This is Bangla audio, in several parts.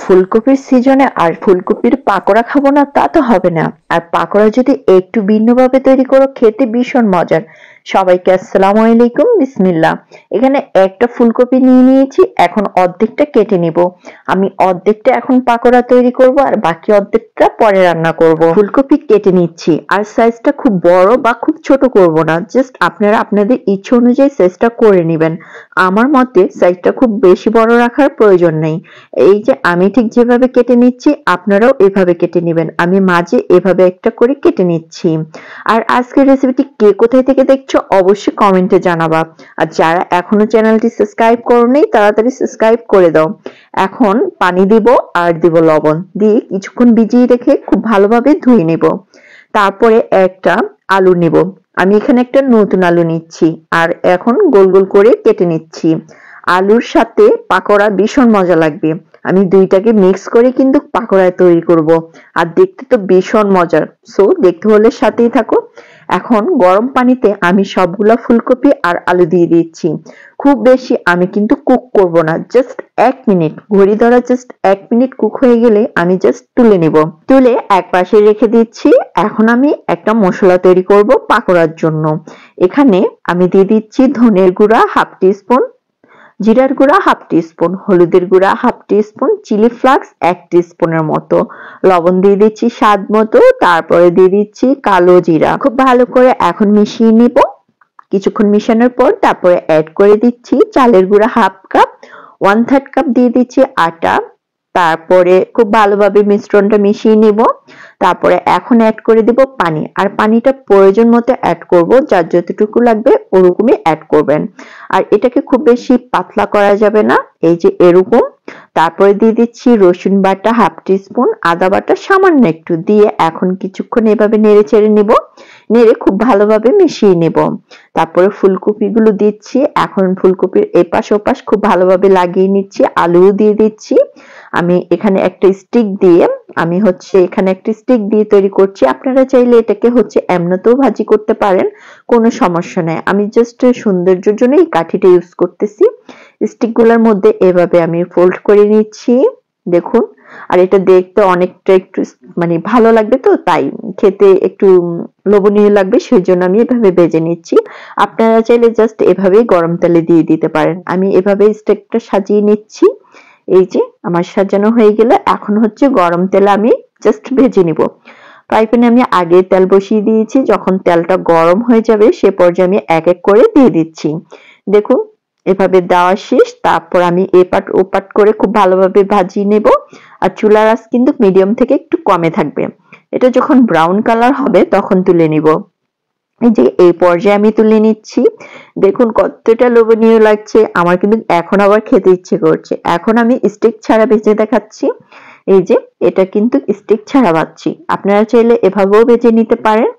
ফুলকপির সিজনে আর ফুলকপির পাকোড়া খাবো না তা তো হবে না। আর পাকোড়া যদি একটু ভিন্নভাবে তৈরি করো খেতে ভীষণ মজার। সবাইকে আসসালামু আলাইকুম, বিসমিল্লাহ। এখানে একটা ফুলকপি নিয়ে নিয়েছি, এখন অর্ধেকটা কেটে নিব। আমি অর্ধেকটা এখন পাকোড়া তৈরি করব আর বাকি অর্ধেকটা পরে রান্না করব। ফুলকপি কেটে নিচ্ছি, আর সাইজটা খুব বড় বা খুব ছোট করব না, জাস্ট আপনারা আপনাদের ইচ্ছে অনুযায়ী সাইজটা করে নেবেন। আমার মতে সাইজটা খুব বেশি বড় রাখার প্রয়োজন নেই। এই যে আমি ঠিক যেভাবে কেটে নিচ্ছি আপনারাও এভাবে কেটে নেবেন। আমি মাঝে এভাবে একটা করে কেটে নিচ্ছি। আর আজকের রেসিপিটি কে কোথায় থেকে দেখছো অবশ্যই কমেন্টে জানাবা। আর যারা এখনো চ্যানেলটি সাবস্ক্রাইব করোনি তাড়াতাড়ি সাবস্ক্রাইব করে দাও। এখন পানি দিব আর দিব লবণ দিয়ে কিছুক্ষণ ভিজিয়ে রেখে খুব ভালোভাবে ধুয়ে নেব। তারপরে একটা আলু নেব। আমি এখানে একটা নতুন আলু নিচ্ছি আর এখন গোল গোল করে কেটে নিচ্ছি। আলুর সাথে পাকোড়া ভীষণ মজা লাগবে। আমি দুইটাকে মিক্স করে কিন্তু পাকোড়া তৈরি করব। আর দেখতে তো ভীষণ মজার, সো দেখতে হলে সাথেই থাকো। এখন গরম পানিতে আমি সবগুলা ফুলকপি আর আলু দিয়ে দিচ্ছি। খুব বেশি আমি কিন্তু কুক করব না, জাস্ট 1 মিনিট, ঘড়ি ধরা জাস্ট 1 মিনিট কুক হয়ে গেলে আমি জাস্ট তুলে নেব। তুলে এক পাশে রেখে দিচ্ছি। এখন আমি একটা মশলা তৈরি করব পাকোড়ার জন্য। এখানে আমি দিয়ে দিচ্ছি ধনের গুঁড়া হাফ টিস্পুন, জিরার গুঁড়া হাফ টিস্পুন, হলুদের গুঁড়া হাফ টিস্পুন, চিলি ফ্লেক্স 1 টিস্পুনের মতো, লবণ দিয়ে দিচ্ছি স্বাদ মতো, তারপরে দিয়ে দিচ্ছি কালো জিরা। খুব ভালো করে এখন মিশিয়ে নিব। কিছুক্ষণ মিশানোর পর তারপরে অ্যাড করে দিচ্ছি চালের গুঁড়া হাফ কাপ, 1/3 কাপ দিয়ে দিচ্ছি আটা। তারপরে খুব ভালোভাবে মিশ্রণটা মিশিয়ে নিব। তারপরে এখন অ্যাড করে দিব পানি, আর পানিটা প্রয়োজন মতো অ্যাড করব, যার যতটুকু লাগবে ওরকমই অ্যাড করবেন। আর এটাকে খুব বেশি পাতলা করা যাবে না, এই যে এরকম। তারপরে দিয়ে দিচ্ছি রসুন বাটা হাফ টিস্পুন, আদা বাটা সামান্য একটু দিয়ে এখন কিছুক্ষণ এভাবে নেড়ে চেড়ে নিব। নেড়ে খুব ভালোভাবে মিশিয়ে নেব। তারপরে ফুলকপিগুলো দিচ্ছি। এখন ফুলকপির এপাশ ওপাশ খুব ভালোভাবে লাগিয়ে নিচ্ছি। আলুও দিয়ে দিচ্ছি। আমি এখানে একটা স্টিক দিয়ে তৈরি করছি। আপনারা চাইলে এটাকে এমনিতেও ভাজি করতে পারেন, কোনো সমস্যা নাই। আমি জাস্ট সৌন্দর্যের জন্য এই কাঠিটা ইউজ করতেছি। স্টিক গুলার মধ্যে এভাবে আমি ফোল্ড করে নিচ্ছি, দেখুন। আর এটা দেখতে অনেকটা একটু ভালো লাগবে, তো তাই খেতে একটু লোভনীয় লাগবে, সেই জন্য আমি এভাবে ভেজে নিচ্ছি। আপনারা চাইলে জাস্ট এভাবেই গরম তেলে দিয়ে দিতে পারেন। আমি এভাবে স্টিকটা সাজিয়ে নিচ্ছি। এই যে আমার সাজানো হয়ে গেলে এখন গরম তেলে আমি জাস্ট ভেজে নিব। ফ্রাই প্যানে আমি আগে তেল বসিয়ে দিয়েছি, যখন তেলটা গরম হয়ে যাবে সে পর্যায়ে আমি এক এক করে দিয়ে দিচ্ছি। দেখুন এভাবে দেওয়া শেষ। তারপর আমি এপাট ওপাট করে খুব ভালোভাবে ভাজিয়ে নেব। আর চুলার আঁচ কিন্তু মিডিয়াম থেকে একটু কমে থাকবে। এটা যখন ব্রাউন কালার হবে তখন তুলে নিব। এই যে এই পর্যায়ে আমি তুলে নিচ্ছি। দেখুন কতটা লোভনীয় লাগছে, আমার কিন্তু এখন আবার খেতে ইচ্ছে করছে। এখন আমি স্টিক ছাড়া ভেজে দেখাচ্ছি। এই যে এটা কিন্তু স্টিক ছাড়া ভাজছি। আপনারা চাইলে এভাবেও ভেজে নিতে পারেন,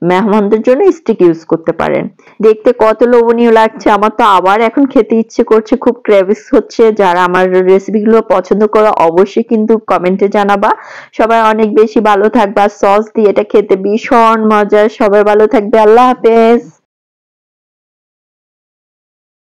মেহমানদের জন্য স্টিক ইউজ করতে পারেন। দেখতে কত লোভনীয় লাগছে, আমার তো আবার এখন খেতে ইচ্ছে করছে, খুব ক্রেভিংস হচ্ছে। যারা আমার রেসিপিগুলো পছন্দ করো অবশ্যই কিন্তু কমেন্টে জানাবা। সবাই অনেক বেশি ভালো থাকবা। সস দিয়ে এটা খেতে ভীষণ মজার। সবাই ভালো থাকবে। আল্লাহ হাফেজ।